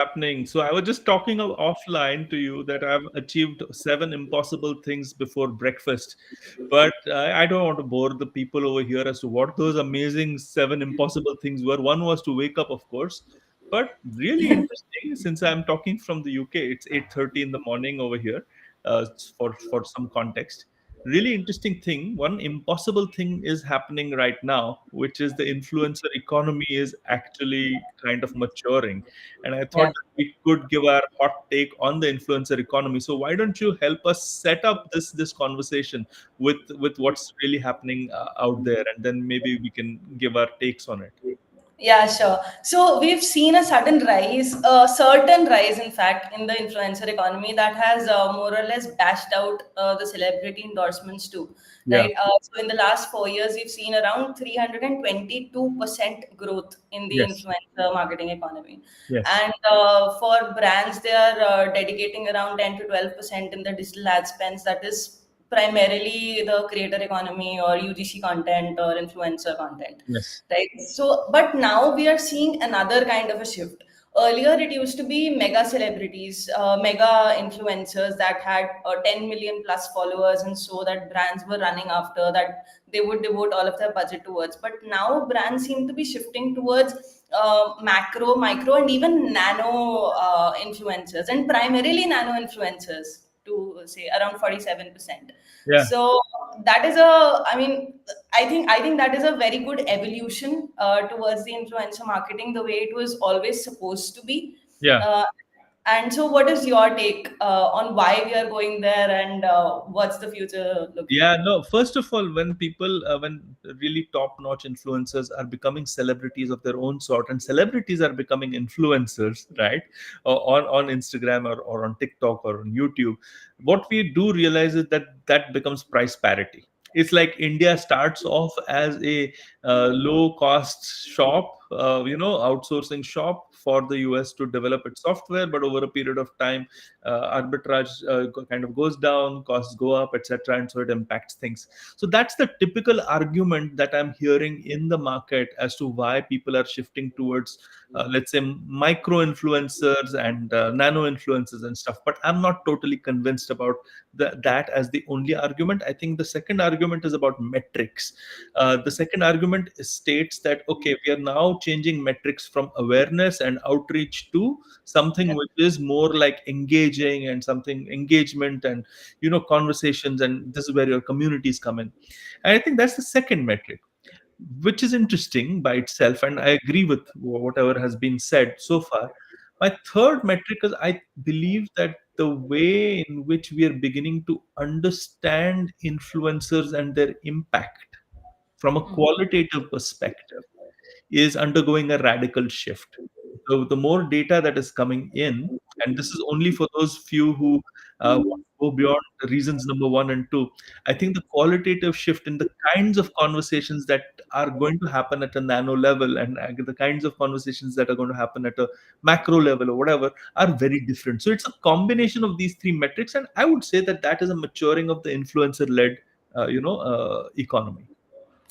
happening. So I was just talking offline to you that I've achieved 7 impossible things before breakfast, but I don't want to bore the people over here as to what those amazing 7 impossible things were. One was to wake up, of course, but really interesting. Since I'm talking from the UK, it's 8:30 in the morning over here. For some context, really interesting thing. One impossible thing is happening right now, which is the influencer economy is actually kind of maturing, and I thought Yeah. that we could give our hot take on the influencer economy. So why don't you help us set up this conversation with what's really happening out there, and then maybe we can give our takes on it. Yeah, sure. So we've seen a sudden rise, a certain rise, in fact, in the influencer economy that has more or less bashed out the celebrity endorsements too, Yeah. right? So in the last 4 years, we've seen around 322% growth in the Yes. influencer marketing economy. Yes. And for brands, they are dedicating around 10 to 12% in the digital ad spends. That is primarily the creator economy or UGC content or influencer content, Yes. right? So, but now we are seeing another kind of a shift. Earlier, it used to be mega celebrities, mega influencers that had 10 million plus followers, and so that brands were running after that they would devote all of their budget towards. But now brands seem to be shifting towards macro, micro, and even nano influencers, and primarily nano influencers to say around 47%. Yeah. So that is a, I mean, I think that is a very good evolution towards the influencer marketing, the way it was always supposed to be. Yeah. Uh, and so, what is your take on why we are going there, and what's the future looking Yeah, like? no. First of all, when really top-notch influencers are becoming celebrities of their own sort, and celebrities are becoming influencers, right, on Instagram or on TikTok or on YouTube, what we do realize is that that becomes price parity. It's like India starts off as a low-cost shop, outsourcing shop for the US to develop its software, but over a period of time arbitrage kind of goes down, costs go up, etc., and so it impacts things. So that's the typical argument that I'm hearing in the market as to why people are shifting towards, let's say, micro influencers and nano influencers and stuff. But I'm not totally convinced about that as the only argument. I think the second argument is about metrics. The second argument states that okay, we are now changing metrics from awareness and outreach to something Yeah. which is more like engaging and something engagement and conversations, and this is where your communities come in. And I think that's the second metric, which is interesting by itself, and I agree with whatever has been said so far. My third metric is I believe that the way in which we are beginning to understand influencers and their impact from a Mhm. qualitative perspective is undergoing a radical shift. So the more data that is coming in, and this is only for those few who want to go beyond the reasons number one and two, I think the qualitative shift in the kinds of conversations that are going to happen at a nano level and the kinds of conversations that are going to happen at a macro level or whatever are very different. So it's a combination of these three metrics, and I would say that that is a maturing of the influencer-led, economy.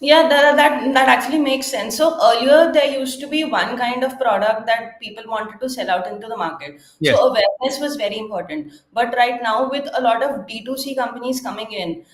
Yeah, that actually makes sense. So earlier there used to be one kind of product that people wanted to sell out into the market. So Yes. awareness was very important. But right now, with a lot of D2C companies coming in,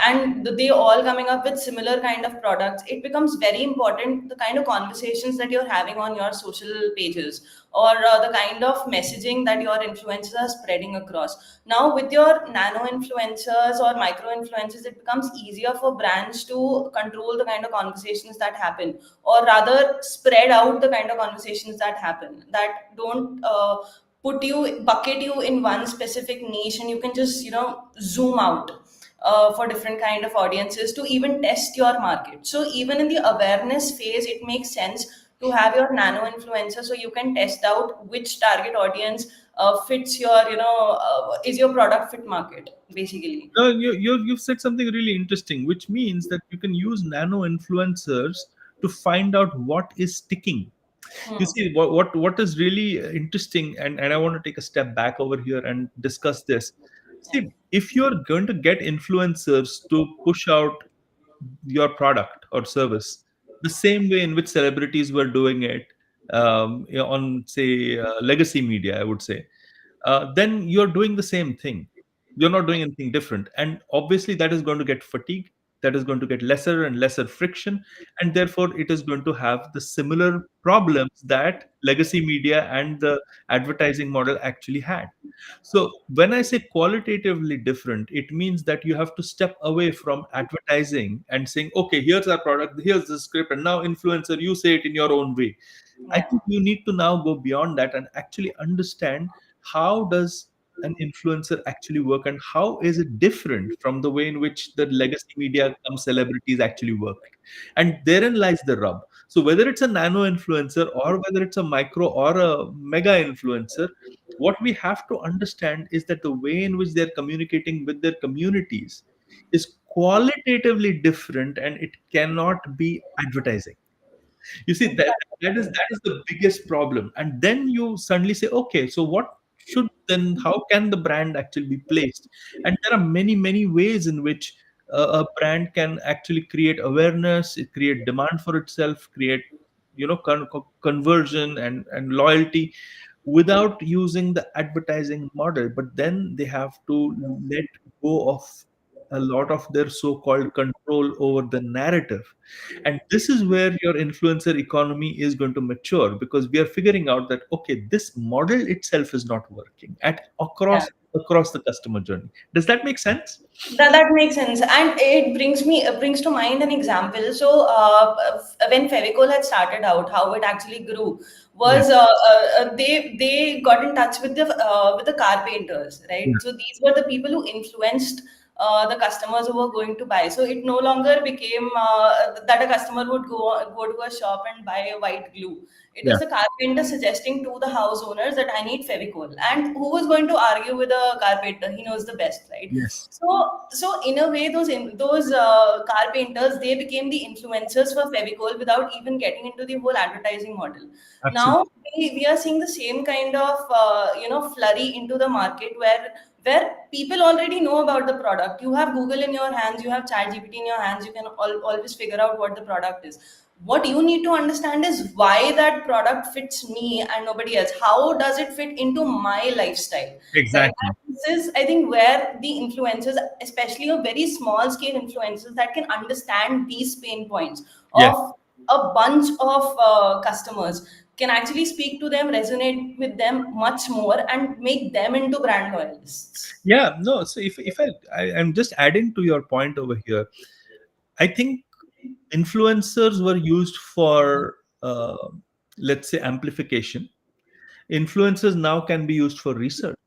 and they all coming up with similar kind of products, it becomes very important the kind of conversations that you're having on your social pages, or the kind of messaging that your influencers are spreading across. Now, with your nano influencers or micro influencers, it becomes easier for brands to control the kind of conversations that happen, or rather, spread out the kind of conversations that happen that don't. Bucket you in one specific niche, and you can just zoom out for different kind of audiences to even test your market. So even in the awareness phase, it makes sense to have your nano influencer, so you can test out which target audience fits your is your product fit market basically. No, you've said something really interesting, which means that you can use nano influencers to find out what is sticking. You Hmm. see, what is really interesting, and I want to take a step back over here and discuss this. Yeah. See, if you're going to get influencers to push out your product or service the same way in which celebrities were doing it, on say legacy media, I would say, then you're doing the same thing. You're not doing anything different. And obviously, that is going to get fatigued. That is going to get lesser and lesser friction. And therefore, it is going to have the similar problems that legacy media and the advertising model actually had. So, when I say qualitatively different, it means that you have to step away from advertising and saying, okay, here's our product, here's the script, and now, influencer, you say it in your own way. I Yeah. think you need to now go beyond that and actually understand how does an influencer actually work, and how is it different from the way in which the legacy media come celebrities actually work. And therein lies the rub. So whether it's a nano influencer or whether it's a micro or a mega influencer, what we have to understand is that the way in which they're communicating with their communities is qualitatively different, and it cannot be advertising. You see, that is the biggest problem. And then you suddenly say, okay, so what should then, how can the brand actually be placed? And there are many ways in which a brand can actually create awareness, create demand for itself, create conversion and loyalty without using the advertising model. But then they have to let go of a lot of their so-called control over the narrative. And this is where your influencer economy is going to mature, because we are figuring out that, okay, this model itself is not working at Yeah. across the customer journey. Does that make sense? That makes sense, and it brings to mind an example. So, when Fevicol had started out, how it actually grew Yeah, was they got in touch with the car painters, right? yeah, So these were the people who influenced the customers who were going to buy. So it no longer became that a customer would go to a shop and buy a white glue. It yeah. was the carpenter suggesting to the house owners that I need Fevicol, and who was going to argue with a carpenter? He knows the best, right? Yes, So in a way, those car painters, they became the influencers for Fevicol without even getting into the whole advertising model. absolutely. Now we are seeing the same kind of flurry into the market where people already know about the product. You have Google in your hands, you have ChatGPT in your hands. You can always figure out what the product is. What you need to understand is why that product fits me and nobody else. How does it fit into my lifestyle? Right. Exactly. And this is, I think, where the influencers, especially a very small scale influencers that can understand these pain points Yeah. of a bunch of customers, can actually speak to them, resonate with them much more, and make them into brand loyalists. Yeah, no. So if I'm just adding to your point over here, I think influencers were used for let's say amplification. Influencers now can be used for research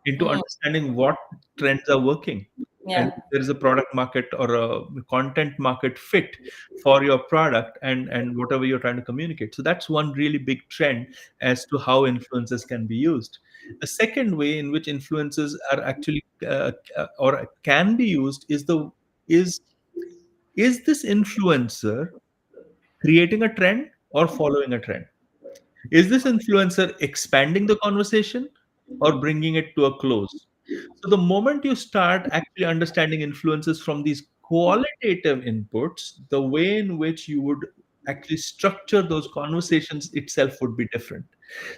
into Hmm. understanding what trends are working, and Yeah. if there is a product market or a content market fit for your product and whatever you're trying to communicate. So that's one really big trend as to how influencers can be used. The second way in which influencers are actually or can be used is is this influencer creating a trend or following a trend? Is this influencer expanding the conversation or bringing it to a close? So, the moment you start actually understanding influences from these qualitative inputs, the way in which you would actually structure those conversations itself would be different.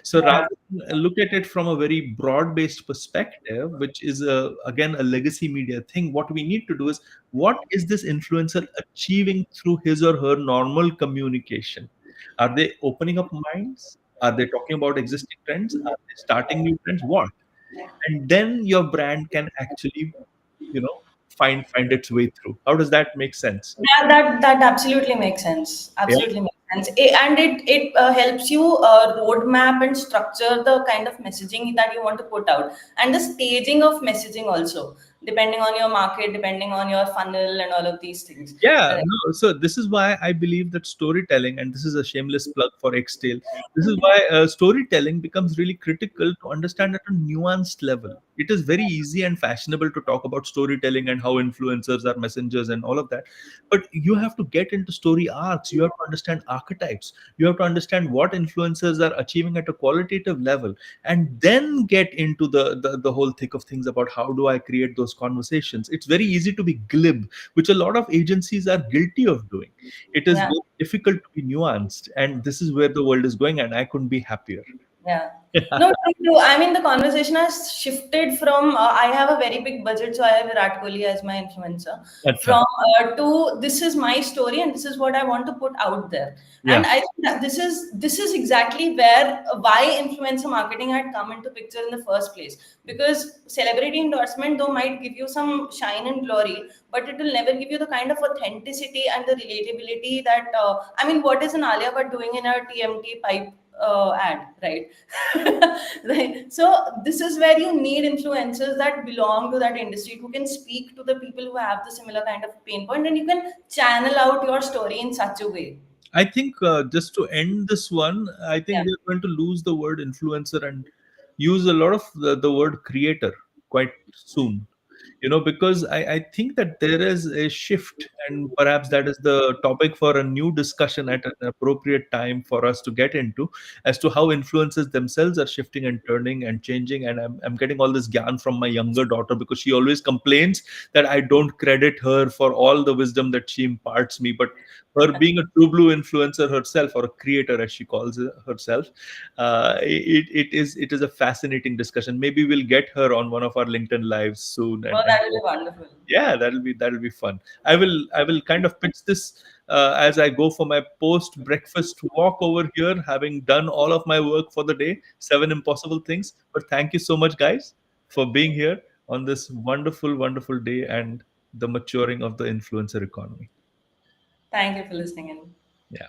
So, Yeah. rather than look at it from a very broad based perspective, which is again a legacy media thing, what we need to do is, what is this influencer achieving through his or her normal communication? Are they opening up minds? Are they talking about existing trends? Are they starting new trends? What? And then your brand can actually, you know, find its way through. How does that make sense? That absolutely makes sense. Yeah. Absolutely makes sense. And it helps you roadmap and structure the kind of messaging that you want to put out, and the staging of messaging also, depending on your market, depending on your funnel, and all of these things. Yeah, Right. no. So this is why I believe that storytelling, and this is a shameless plug for Xtail. This is why storytelling becomes really critical to understand at a nuanced level. It is very easy and fashionable to talk about storytelling and how influencers are messengers and all of that, but you have to get into story arcs. You have to understand archetypes. You have to understand what influencers are achieving at a qualitative level, and then get into the whole thick of things about how do I create those those conversations. It's very easy to be glib, which a lot of agencies are guilty of doing. It is Yeah. very difficult to be nuanced, and this is where the world is going, and I couldn't be happier. Yeah. No, true, true. I mean, the conversation has shifted from I have a very big budget, so I have Virat Kohli as my influencer, Acha. from to this is my story and this is what I want to put out there. Yeah. And I think that this is exactly where why influencer marketing had come into picture in the first place. Because celebrity endorsement though might give you some shine and glory, but it will never give you the kind of authenticity and the relatability that I mean, what is an Alia Bhatt doing in a TMT pipe ad, right? Right. So this is where you need influencers that belong to that industry, who can speak to the people who have the similar kind of pain point, and you can channel out your story in such a way. I think just to end this one, I think Yeah. we're going to lose the word influencer and use a lot of the word creator quite soon. Because I think that there is a shift, and perhaps that is the topic for a new discussion at an appropriate time for us to get into, as to how influences themselves are shifting and turning and changing. And I'm getting all this gyan from my younger daughter, because she always complains that I don't credit her for all the wisdom that she imparts me. But her being a true blue influencer herself, or a creator as she calls herself, it is a fascinating discussion. Maybe we'll get her on one of our LinkedIn lives soon, Oh, and that will be wonderful. yeah, that'll be fun. I will kind of pitch this as I go for my post breakfast walk over here, having done all of my work for the day, 7 impossible things. But thank you so much, guys, for being here on this wonderful, wonderful day and the maturing of the influencer economy. Thank you for listening in. Yeah.